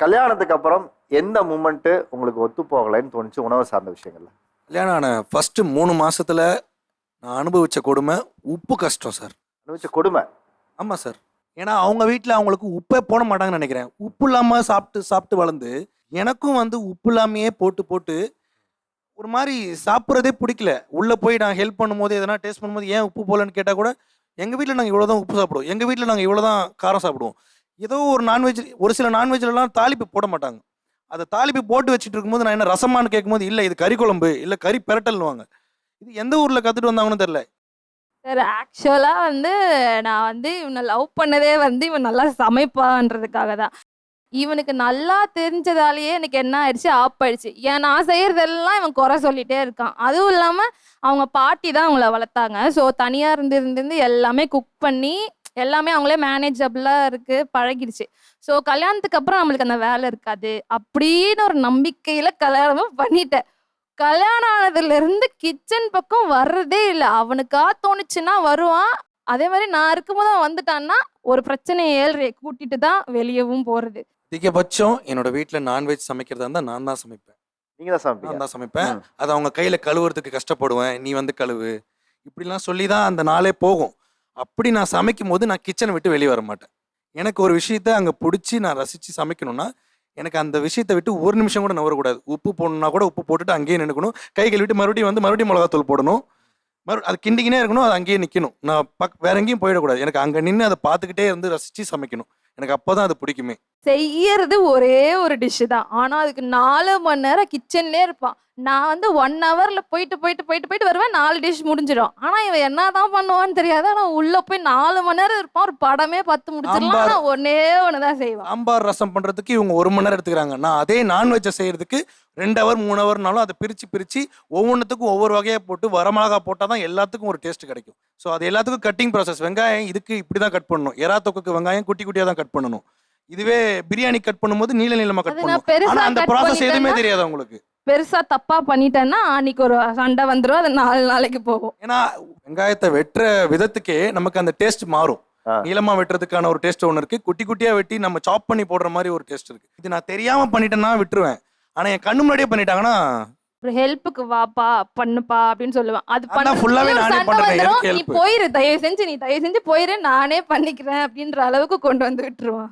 கல்யாணத்துக்கு அப்புறம் எந்த மூமெண்ட் உங்களுக்கு ஒத்து போகலைன்னு தோணுச்சு உணவு சார்ந்த விஷயங்கள்ல? கல்யாணம் ஆன ஃபர்ஸ்ட் 3 மாசத்துல நான் அனுபவிச்ச கொடுமை உப்பு கஷ்டம் சார். அனுபவிச்ச கொடுமை? ஆமாம் சார். ஏன்னா அவங்க வீட்டில் அவங்களுக்கு உப்பே போட மாட்டாங்கன்னு நினைக்கிறேன். உப்பு இல்லாமல் சாப்பிட்டு சாப்பிட்டு வளர்ந்து எனக்கும் வந்து உப்பு இல்லாமையே போட்டு போட்டு ஒரு மாதிரி சாப்பிட்றதே பிடிக்கல. உள்ளே போய் நான் ஹெல்ப் பண்ணும்போது எதனா டேஸ்ட் பண்ணும்போது ஏன் உப்பு போகலன்னு கேட்டால் கூட எங்கள் வீட்டில் நாங்கள் இவ்வளோ தான் உப்பு சாப்பிடுவோம், எங்கள் வீட்டில் நாங்கள் இவ்வளோ தான் காரம் சாப்பிடுவோம். ஏதோ ஒரு நான்வெஜ், ஒரு சில நான்வெஜ்லலாம் தாளிப்பு போட மாட்டாங்க. அதை தாளிப்பு போட்டு வச்சுட்டு இருக்கும்போது நான் என்ன ரசமானு கேட்கும்போது இல்லை இது கறி குழம்பு இல்லை கறி பெரட்டல்னுவாங்க. இது எந்த ஊரில் கற்றுட்டு வந்தாங்கன்னு தெரில. சார் ஆக்சுவலாக வந்து நான் வந்து இவனை லவ் பண்ணதே வந்து இவன் நல்லா சமைப்பான்றதுக்காக தான். இவனுக்கு நல்லா தெரிஞ்சதாலேயே எனக்கு என்ன ஆயிடுச்சு, ஆப் ஆயிடுச்சு. ஏன் நான் செய்கிறதெல்லாம் இவன் குறை சொல்லிகிட்டே இருக்கான். அதுவும் இல்லாமல் அவங்க பாட்டி தான் அவங்கள வளர்த்தாங்க. ஸோ தனியாக இருந்து எல்லாமே குக் பண்ணி எல்லாமே அவங்களே மேனேஜபிளாக இருக்குது, பழகிடுச்சு. ஸோ கல்யாணத்துக்கு அப்புறம் நம்மளுக்கு அந்த வேலை இருக்காது அப்படின்னு ஒரு நம்பிக்கையில் கல்யாணமும் பண்ணிட்டேன். கல்யாணம் ஆனதுலேருந்து கிச்சன் பக்கம் வர்றதே இல்லை. அவனுக்கா தோணுச்சுன்னா வருவான். அதே மாதிரி நான் இருக்கும்போது அவன் வந்துட்டான்னா ஒரு பிரச்சனையை கூட்டிட்டு தான் வெளியவும் போகிறது. அதிகபட்சம் என்னோட வீட்டில் நான்வெஜ் சமைக்கிறதா இருந்தால் நான் தான் சமைப்பேன். நீங்க தான் சமைப்பீங்க? நான் தான் சமைப்பேன். அது அவங்க கையில் கழுவுறதுக்கு கஷ்டப்படுவேன், நீ வந்து கழுவு இப்படிலாம் சொல்லி தான் அந்த நாளே போகும். அப்படி நான் சமைக்கும் போது நான் கிச்சனை விட்டு வெளியே வர மாட்டேன். எனக்கு ஒரு விஷயத்த அங்கே பிடிச்சி நான் ரசித்து சமைக்கணும்னா எனக்கு அந்த விஷயத்தை விட்டு ஒரு நிமிஷம் கூட நவரக்கூடாது. உப்பு போடணும்னா கூட உப்பு போட்டுட்டு அங்கேயே நின்றுக்கணும். கை கழுவிட்டு மறுபடியும் மிளகாத்தூள் போடணும். அது கிண்டிக்கினே இருக்கணும், அது அங்கேயே நிற்கணும். நான் வேற எங்கேயும் போயிடக்கூடாது. எனக்கு அங்கே நின்று அதை பார்த்துக்கிட்டே இருந்து ரசித்து சமைக்கணும். எனக்கு அப்போ தான் அது பிடிக்குமே. செய்யறது ஒரே ஒரு டிஷ்ஷு தான். ஆனால் அதுக்கு 4 மணி நேரம் கிச்சன்லேயே இருப்பான். நான் வந்து 1 ஹவரில் போயிட்டு வருவேன், 4 டிஷ் முடிஞ்சிடும். ஆனால் இவன் என்ன தான் பண்ணுவான்னு தெரியாது. ஆனால் உள்ளே போய் 4 மணி நேரம் இருப்பான். ஒரு படமே 10 முடிச்சிடலாம். ஆனால் ஒன்னே ஒன்று தான் செய்வான். சாம்பார் ரசம் பண்ணுறதுக்கு இவங்க 1 மணி நேரம் எடுத்துக்கிறாங்க. நான் அதே நான்வெஜ்ஜை செய்கிறதுக்கு 2 ஹவர் 3 ஹவர்னாலும் அதை பிரித்து ஒவ்வொன்றுத்துக்கும் ஒவ்வொரு வகையாக போட்டு வரமிளகா போட்டால் தான் எல்லாத்துக்கும் ஒரு டேஸ்ட் கிடைக்கும். ஸோ அது எல்லாத்துக்கும் கட்டிங் ப்ராசஸ். வெங்காயம் இதுக்கு இப்படி தான் கட் பண்ணணும். எறா தொக்குக்கு வெங்காயம் குட்டி குட்டியாக தான் கட் பண்ணணும். இதுவே பிரியாணி கட் பண்ணும்போது நீளமா கட் பண்ணணும். ஆனால் அந்த ப்ராசஸ் எதுவுமே தெரியாது அவங்களுக்கு. பெருசா தப்பா பண்ணிட்டேன்னா அன்னைக்கு ஒரு சண்டை வந்துடும். அது 4 நாளைக்கு போகும். ஏன்னா வெங்காயத்தை வெட்டுற விதத்துக்கே நமக்கு அந்த டேஸ்ட் மாறும். நீளமா வெட்டுறதுக்கான ஒரு டேஸ்ட் ஒன்று இருக்கு, குட்டி குட்டியா வெட்டி நம்ம சாப் பண்ணி போடுற மாதிரி ஒரு டேஸ்ட் இருக்கு. இது நான் தெரியாம பண்ணிட்டேன்னா விட்டுருவேன். ஆனா என் கண்ணு முன்னாடியே பண்ணிட்டாங்கன்னா ஒரு ஹெல்ப்புக்கு வாப்பா பண்ணுப்பா அப்படின்னு சொல்லுவேன். அது ஃபுல்லாவே நானே பண்றேன். நீ போயிரு, தயவு செஞ்சு போயிரு, நானே பண்ணிக்கிறேன் அப்படின்ற அளவுக்கு கொண்டு வந்து விட்டுருவான்.